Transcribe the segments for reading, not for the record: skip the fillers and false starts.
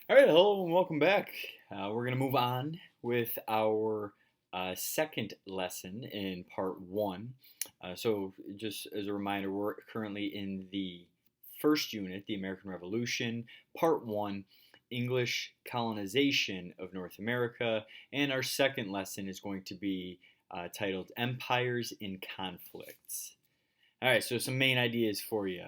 All right, hello and welcome back. We're going to move on with our second lesson in part one. Just as a reminder, we're currently in the first unit, the American Revolution, part one, English colonization of North America, and our second lesson is going to be titled Empires in Conflicts. All right, so some main ideas for you.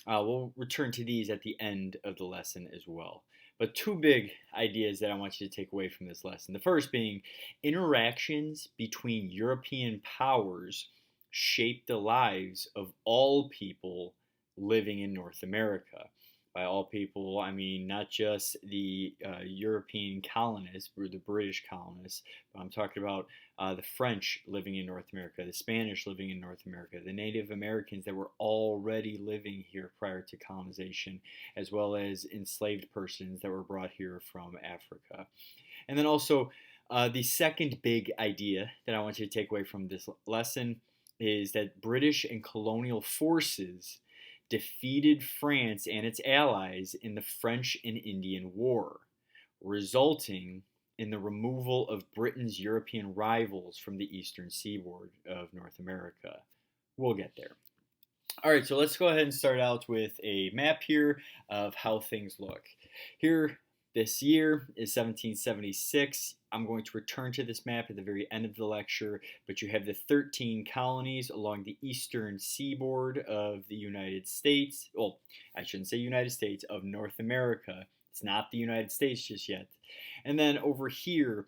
We'll return to these at the end of the lesson as well. But two big ideas that I want you to take away from this lesson. The first being interactions between European powers shape the lives of all people living in North America. By all people, I mean not just the European colonists or the British colonists, but I'm talking about the French living in North America, the Spanish living in North America, the Native Americans that were already living here prior to colonization, as well as enslaved persons that were brought here from Africa. And then also, the second big idea that I want you to take away from this lesson is that British and colonial forces defeated France and its allies in the French and Indian War, resulting in the removal of Britain's European rivals from the eastern seaboard of North America. We'll get there. All right, so let's go ahead and start out with a map here of how things look. Here, this year is 1776. I'm going to return to this map at the very end of the lecture, but you have the 13 colonies along the eastern seaboard of the United States. Well, I shouldn't say United States, of North America. It's not the United States just yet. And then over here,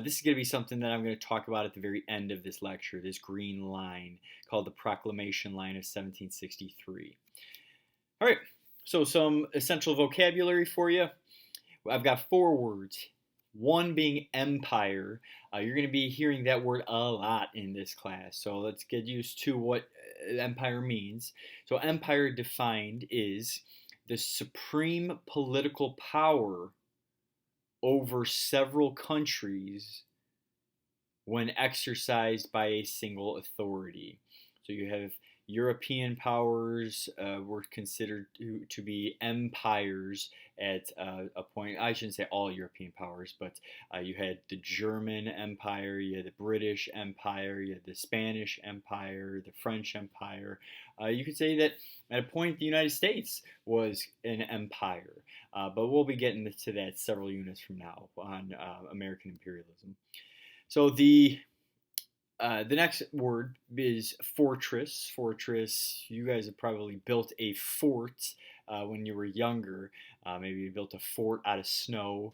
this is going to be something that I'm going to talk about at the very end of this lecture, this green line called the Proclamation Line of 1763. All right, so some essential vocabulary for you. I've got four words. One being empire. You're going to be hearing that word a lot in this class. So let's get used to what empire means. So empire defined is the supreme political power over several countries when exercised by a single authority. So you have European powers were considered to be empires at a point. I shouldn't say all European powers, but you had the German Empire, you had the British Empire, you had the Spanish Empire, the French Empire. You could say that at a point the United States was an empire, but we'll be getting to that several units from now on American imperialism. So the next word is fortress. Fortress, you guys have probably built a fort when you were younger. Maybe you built a fort out of snow.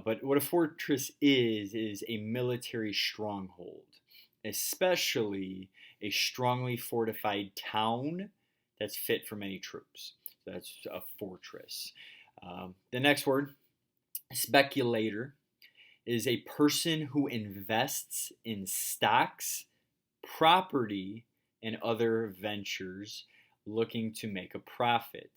But what a fortress is a military stronghold, especially a strongly fortified town that's fit for many troops. So that's a fortress. The next word, speculator, is a person who invests in stocks, property, and other ventures looking to make a profit.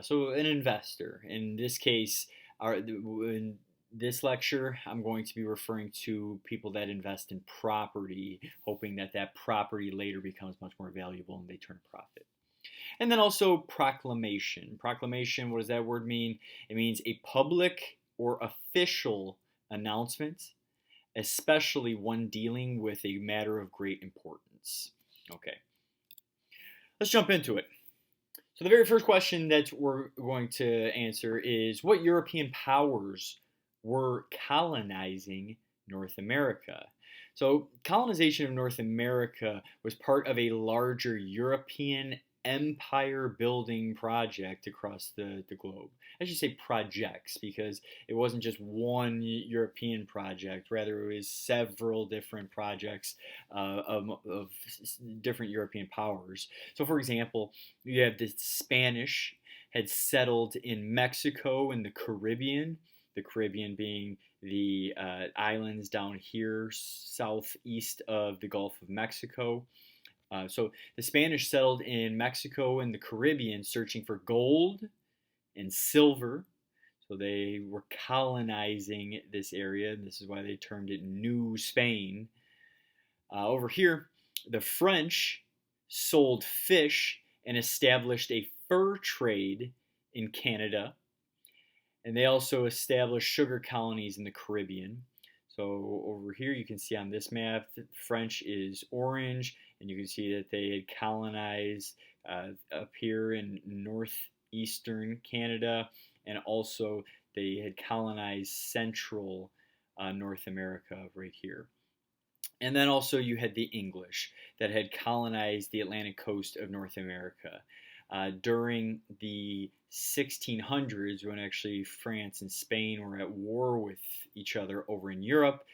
So an investor. In this case, in this lecture, I'm going to be referring to people that invest in property, hoping that that property later becomes much more valuable and they turn a profit. And then also proclamation. Proclamation, what does that word mean? It means a public or official announcement, especially one dealing with a matter of great importance. Okay, let's jump into it. So the very first question that we're going to answer is, what European powers were colonizing North America? So colonization of North America was part of a larger European empire building project across the globe. I should say projects, because it wasn't just one European project, rather it was several different projects of different European powers. So for example, you have the Spanish had settled in Mexico and the Caribbean being the islands down here southeast of the Gulf of Mexico. So the Spanish settled in Mexico and the Caribbean searching for gold and silver. So they were colonizing this area, and this is why they termed it New Spain. Over here, the French sold fish and established a fur trade in Canada. And they also established sugar colonies in the Caribbean. So over here you can see on this map, French is orange, and you can see that they had colonized up here in northeastern Canada, and also they had colonized central North America right here. And then also you had the English that had colonized the Atlantic coast of North America. During the 1600s, when actually France and Spain were at war with each other over in Europe,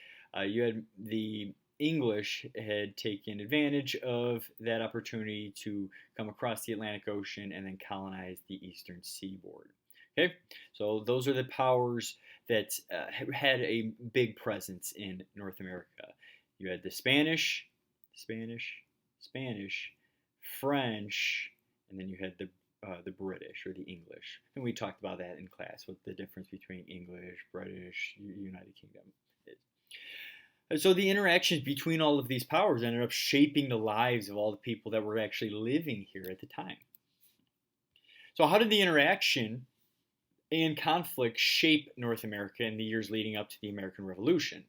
you had the English had taken advantage of that opportunity to come across the Atlantic Ocean and then colonize the eastern seaboard. Okay, so those are the powers that had a big presence in North America. You had the Spanish, French, and then you had the British or the English. And we talked about that in class, what the difference between English, British, United Kingdom is. And so the interactions between all of these powers ended up shaping the lives of all the people that were actually living here at the time. So how did the interaction and conflict shape North America in the years leading up to the American Revolution?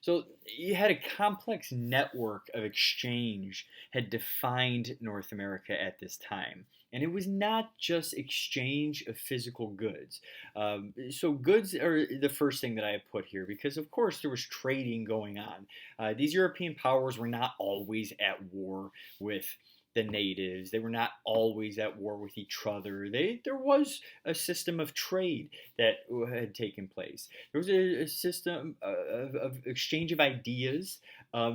So you had a complex network of exchange had defined North America at this time. And it was not just exchange of physical goods. So goods are the first thing that I put here because, of course, there was trading going on. These European powers were not always at war with the natives. They were not always at war with each other. There was a system of trade that had taken place. There was a system of exchange of ideas,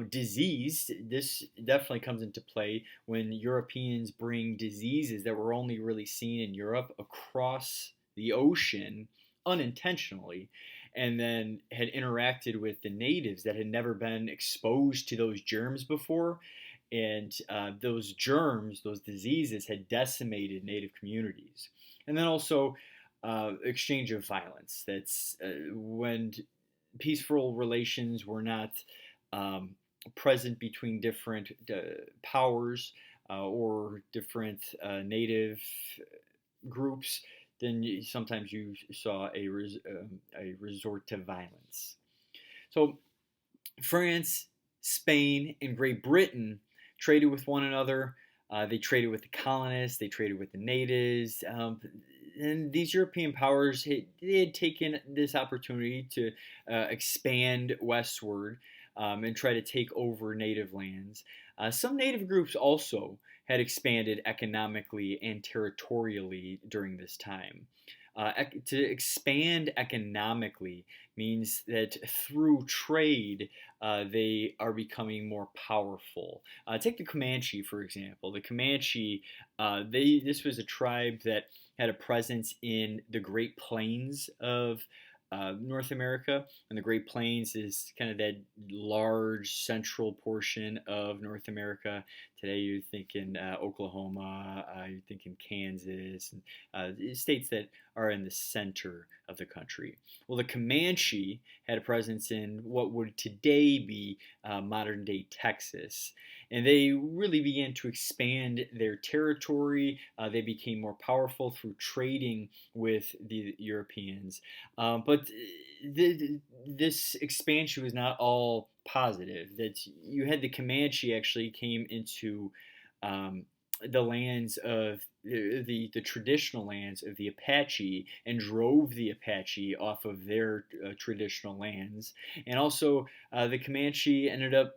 disease. This definitely comes into play when Europeans bring diseases that were only really seen in Europe across the ocean unintentionally, and then had interacted with the natives that had never been exposed to those germs before. And those germs, those diseases, had decimated native communities. And then also exchange of violence. That's when peaceful relations were not present between different powers or different native groups, then sometimes you saw a resort to violence. So France, Spain, and Great Britain traded with one another. They traded with the colonists. They traded with the natives. And these European powers they had taken this opportunity to expand westward and try to take over native lands. Some native groups also had expanded economically and territorially during this time. To expand economically means that through trade, they are becoming more powerful. Take the Comanche, for example. The Comanche, this was a tribe that had a presence in the Great Plains of North America, and the Great Plains is kind of that large central portion of North America. Today, you're thinking Oklahoma, you're thinking Kansas, and states that are in the center of the country. Well, the Comanche had a presence in what would today be modern day Texas. And they really began to expand their territory. They became more powerful through trading with the Europeans. But this expansion was not all positive. That you had the Comanche actually came into the lands of the traditional lands of the Apache and drove the Apache off of their traditional lands. And also, the Comanche ended up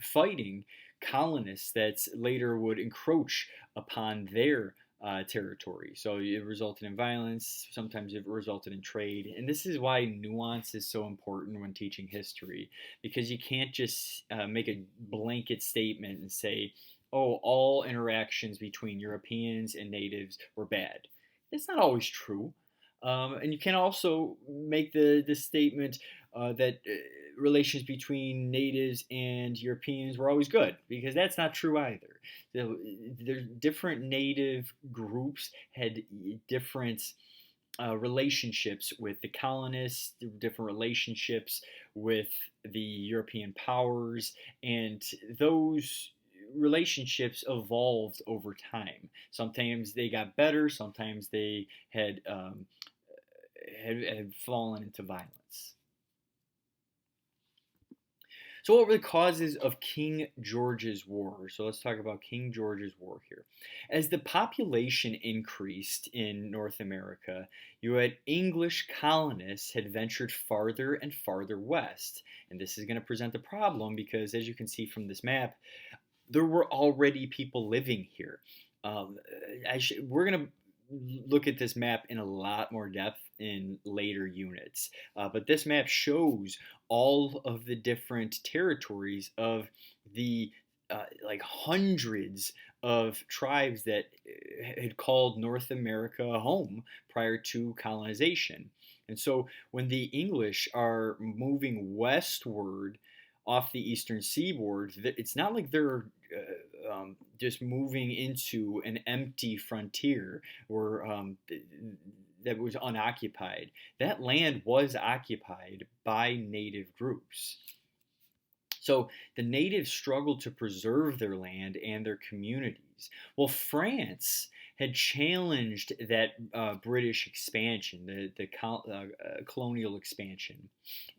fighting colonists that later would encroach upon their territory. So it resulted in violence, sometimes it resulted in trade. And this is why nuance is so important when teaching history, because you can't just make a blanket statement and say, oh, all interactions between Europeans and natives were bad. It's not always true. And you can also make the statement that relations between natives and Europeans were always good, because that's not true either. The different native groups had different relationships with the colonists, different relationships with the European powers, and those relationships evolved over time. Sometimes they got better, sometimes they had had fallen into violence. So, what were the causes of King George's War? So, let's talk about King George's War here. As the population increased in North America, you had English colonists had ventured farther and farther west. And this is going to present a problem because, as you can see from this map, there were already people living here. Um, we're going to look at this map in a lot more depth in later units. But this map shows all of the different territories of the like hundreds of tribes that had called North America home prior to colonization. And so when the English are moving westward off the eastern seaboard, it's not like they're just moving into an empty frontier where that was unoccupied. That land was occupied by native groups. So the natives struggled to preserve their land and their communities. Well, France had challenged that British expansion, the colonial expansion,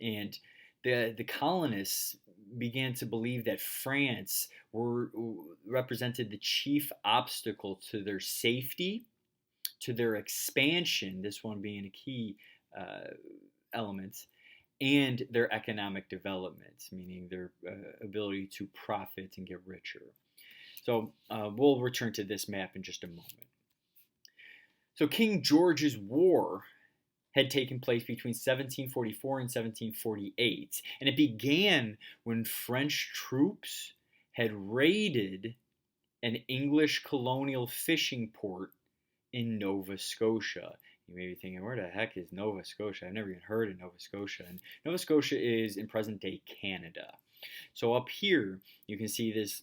and the colonists began to believe that France represented the chief obstacle to their safety, to their expansion, this one being a key uh, element, and their economic development, meaning their ability to profit and get richer. So we'll return to this map in just a moment. So King George's War had taken place between 1744 and 1748, and it began when French troops had raided an English colonial fishing port in Nova Scotia. You may be thinking, where the heck is Nova Scotia? I've never even heard of Nova Scotia. And Nova Scotia is in present day Canada. So up here, you can see this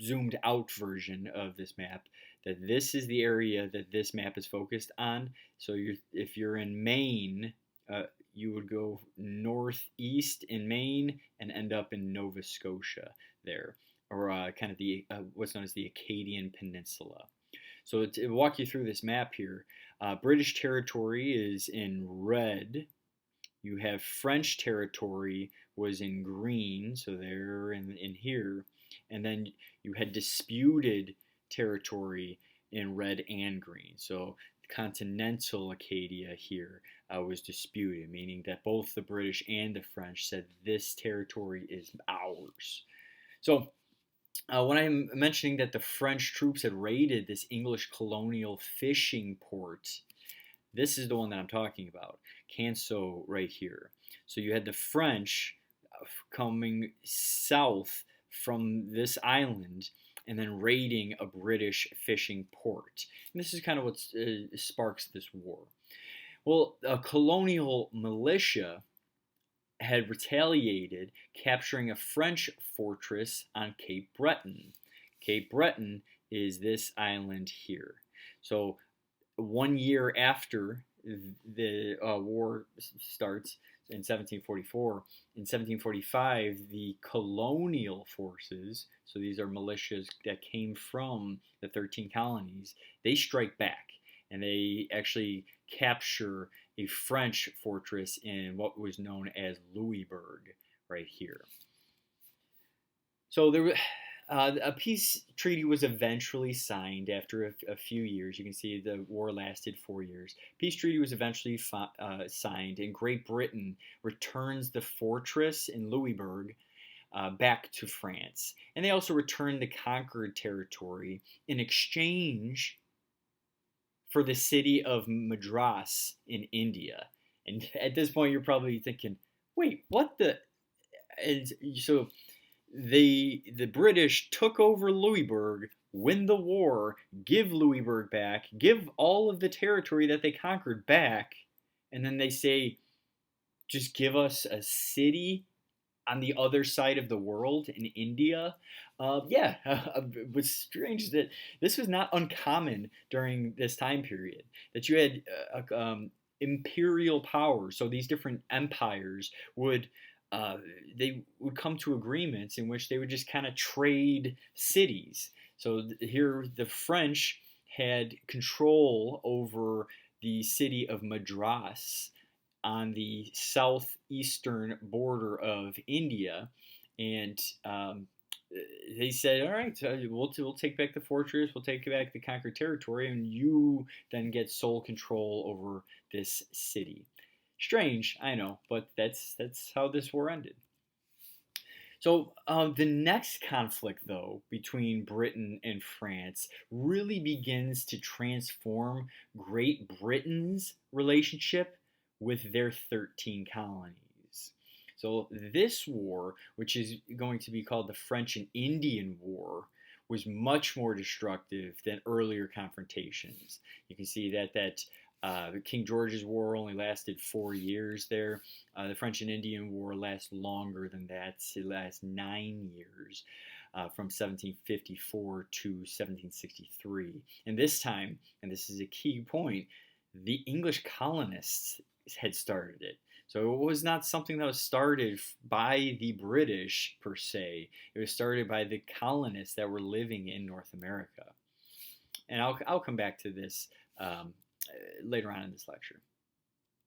zoomed out version of this map, that this is the area that this map is focused on. So if you're in Maine, you would go northeast in Maine and end up in Nova Scotia there, or kind of the what's known as the Acadian Peninsula. So to walk you through this map here, British territory is in red. You have French territory was in green, so they're in here. And then you had disputed territory in red and green. So continental Acadia here was disputed, meaning that both the British and the French said this territory is ours. So when I'm mentioning that the French troops had raided this English colonial fishing port, this is the one that I'm talking about, Canso right here. So you had the French coming south from this island and then raiding a British fishing port. And this is kind of what sparks this war. Well, a colonial militia had retaliated, capturing a French fortress on Cape Breton. Cape Breton is this island here. So 1 year after the war starts in 1744, in 1745, the colonial forces, so these are militias that came from the 13 colonies, they strike back and they actually capture a French fortress in what was known as Louisbourg right here. So a peace treaty was eventually signed after a few years. You can see the war lasted 4 years. Peace treaty was eventually signed, and Great Britain returns the fortress in Louisbourg back to France. And they also returned the conquered territory in exchange for the city of Madras in India. And at this point, you're probably thinking, wait, what the? And so the British took over Louisbourg, win the war, give Louisbourg back, give all of the territory that they conquered back, and then they say, just give us a city on the other side of the world in India. It was strange that this was not uncommon during this time period, that you had imperial power. So these different empires would they would come to agreements in which they would just kind of trade cities. So here the French had control over the city of Madras on the southeastern border of India, and they said, "All right, we'll take back the fortress, we'll take back the conquered territory, and you then get sole control over this city." Strange, I know, but that's how this war ended. So the next conflict, though, between Britain and France really begins to transform Great Britain's relationship with their 13 colonies. So this war, which is going to be called the French and Indian War, was much more destructive than earlier confrontations. You can see that King George's War only lasted 4 years there. The French and Indian War lasts longer than that. It lasts 9 years, from 1754 to 1763. And this time, and this is a key point, the English colonists had started it. So it was not something that was started by the British per se. It was started by the colonists that were living in North America. And I'll come back to this later on in this lecture.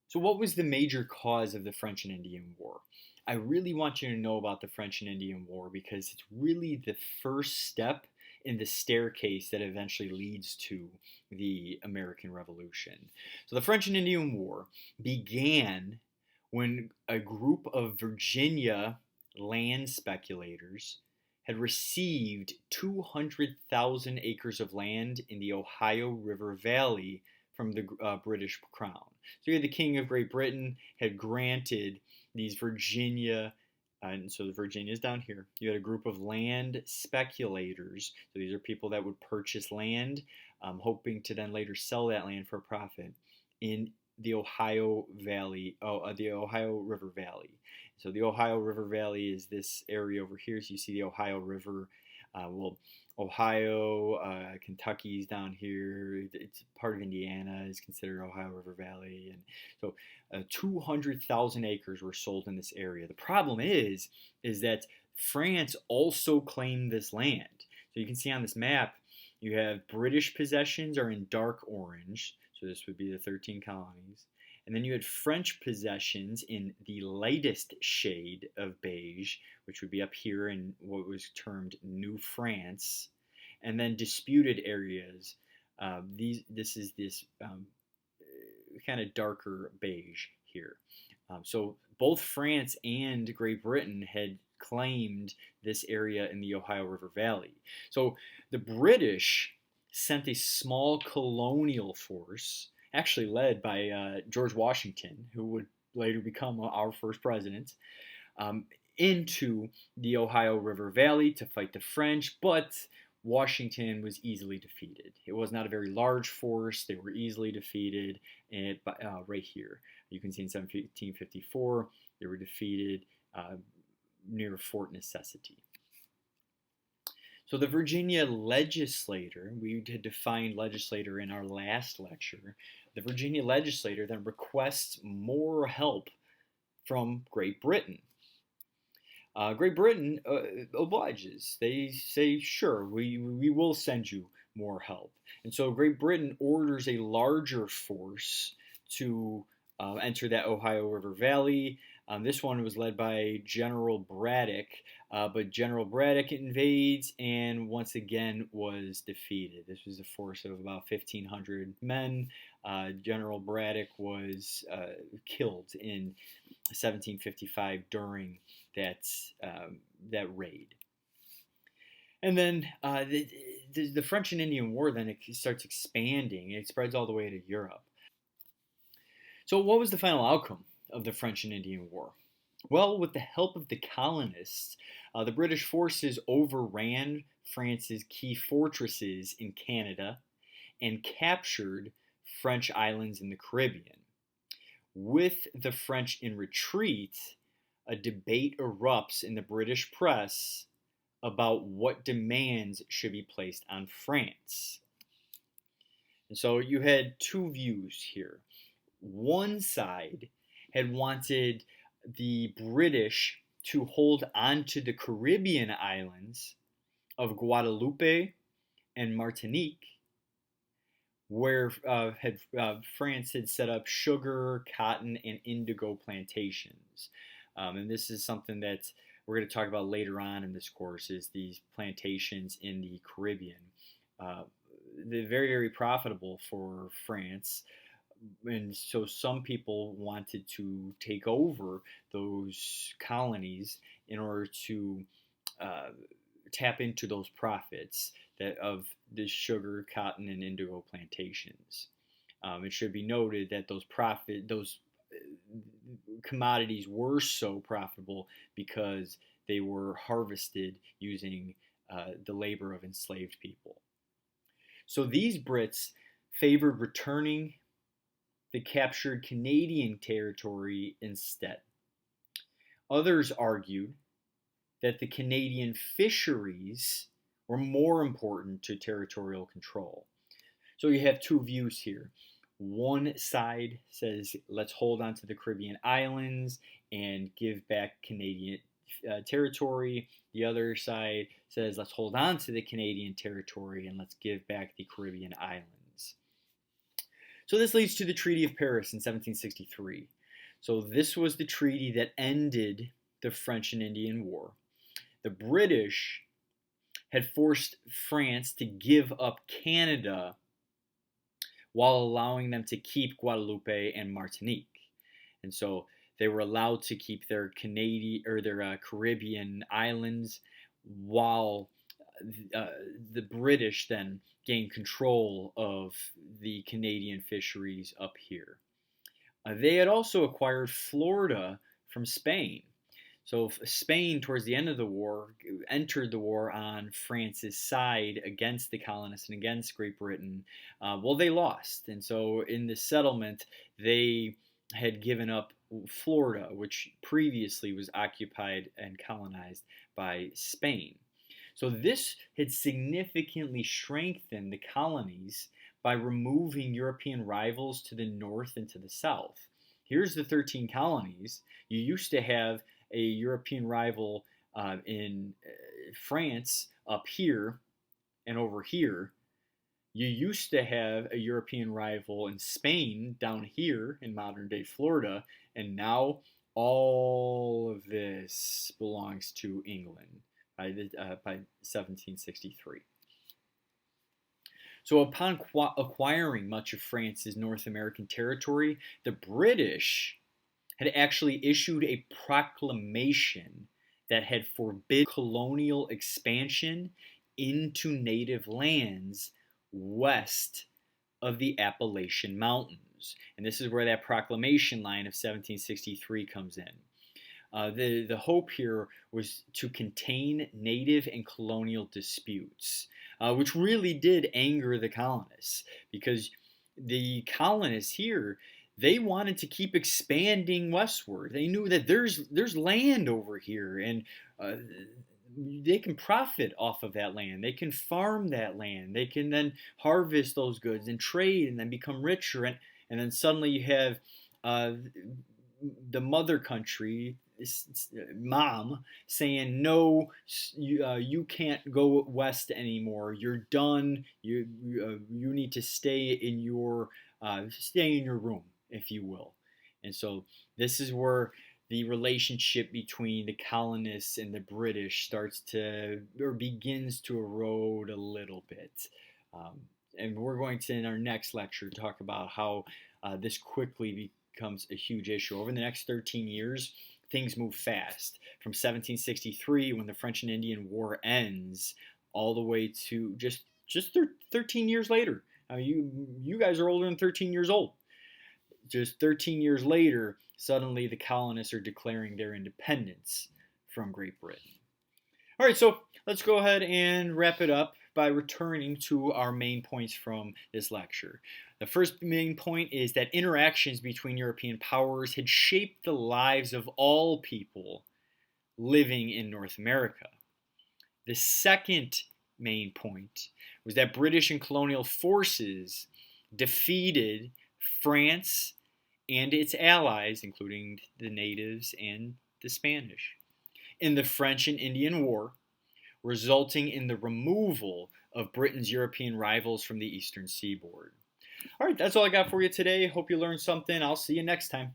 So, what was the major cause of the French and Indian War? I really want you to know about the French and Indian War because it's really the first step in the staircase that eventually leads to the American Revolution. So, the French and Indian War began when a group of Virginia land speculators had received 200,000 acres of land in the Ohio River Valley from the British Crown. So you had the King of Great Britain had granted these Virginia, and so the Virginia is down here. You had a group of land speculators. So these are people that would purchase land, hoping to then later sell that land for a profit in the Ohio Valley, the Ohio River Valley. So the Ohio River Valley is this area over here. So you see the Ohio River. Ohio, Kentucky's down here. It's part of Indiana is considered Ohio River Valley, and so 200,000 acres were sold in this area. The problem is that France also claimed this land. So you can see on this map, you have British possessions are in dark orange. So this would be the 13 colonies. And then you had French possessions in the lightest shade of beige, which would be up here in what was termed New France. And then disputed areas. This is this kind of darker beige here. So both France and Great Britain had claimed this area in the Ohio River Valley. So the British sent a small colonial force, actually led by George Washington, who would later become our first president, into the Ohio River Valley to fight the French, but Washington was easily defeated. It was not a very large force. They were easily defeated. And right here, you can see in 1754, they were defeated near Fort Necessity. So the Virginia legislator, we had defined legislator in our last lecture. The Virginia legislator then requests more help from Great Britain. Great Britain obliges. They say, sure, we will send you more help. And so Great Britain orders a larger force to enter that Ohio River Valley. This one was led by General Braddock, but General Braddock invades and once again was defeated. This was a force of about 1,500 men. General Braddock was killed in 1755 during that raid. And then the French and Indian War then it starts expanding. It spreads all the way to Europe. So what was the final outcome of the French and Indian War? Well, with the help of the colonists, the British forces overran France's key fortresses in Canada and captured French islands in the Caribbean. With the French in retreat, a debate erupts in the British press about what demands should be placed on France. And so you had two views here. One side had wanted the British to hold on to the Caribbean islands of Guadeloupe and Martinique, where France had set up sugar, cotton, and indigo plantations. And this is something that we're going to talk about later on in this course, is these plantations in the Caribbean. Uh, they're very, very profitable for France. And so some people wanted to take over those colonies in order to uh, tap into those profits that of the sugar, cotton, and indigo plantations. It should be noted that those commodities were so profitable because they were harvested using the labor of enslaved people. So these Brits favored returning the captured Canadian territory instead. Others argued that the Canadian fisheries were more important to territorial control. So you have two views here. One side says, let's hold on to the Caribbean islands and give back Canadian territory. The other side says, let's hold on to the Canadian territory and let's give back the Caribbean islands. So this leads to the Treaty of Paris in 1763. So this was the treaty that ended the French and Indian War. The British had forced France to give up Canada while allowing them to keep Guadeloupe and Martinique. And so they were allowed to keep their Canadian or their Caribbean islands while the British then gained control of the Canadian fisheries up here. They had also acquired Florida from Spain. So Spain, towards the end of the war, entered the war on France's side against the colonists and against Great Britain. Well, they lost. And so in the settlement, they had given up Florida, which previously was occupied and colonized by Spain. So this had significantly strengthened the colonies by removing European rivals to the north and to the south. Here's the 13 colonies. You used to have a European rival in France up here and over here. You used to have a European rival in Spain down here in modern day Florida, and now all of this belongs to England by 1763. So upon acquiring much of France's North American territory, the British had actually issued a proclamation that had forbid colonial expansion into native lands west of the Appalachian Mountains. And this is where that proclamation line of 1763 comes in. The hope here was to contain native and colonial disputes, which really did anger the colonists, because the colonists here, they wanted to keep expanding westward. They knew that there's land over here, and they can profit off of that land. They can farm that land. They can then harvest those goods and trade, and then become richer. And then suddenly you have the mother country, mom, saying, no, you can't go west anymore. You're done. You need to stay in your room, if you will. And so this is where the relationship between the colonists and the British starts to, or begins to, erode a little bit. And we're going to, in our next lecture, talk about how this quickly becomes a huge issue. Over the next 13 years, things move fast. From 1763, when the French and Indian War ends, all the way to just 13 years later. I mean, you guys are older than 13 years old. Just 13 years later, suddenly the colonists are declaring their independence from Great Britain. All right, so let's go ahead and wrap it up by returning to our main points from this lecture. The first main point is that interactions between European powers had shaped the lives of all people living in North America. The second main point was that British and colonial forces defeated France and its allies, including the natives and the Spanish, in the French and Indian War, resulting in the removal of Britain's European rivals from the eastern seaboard. All right, that's all I got for you today. Hope you learned something. I'll see you next time.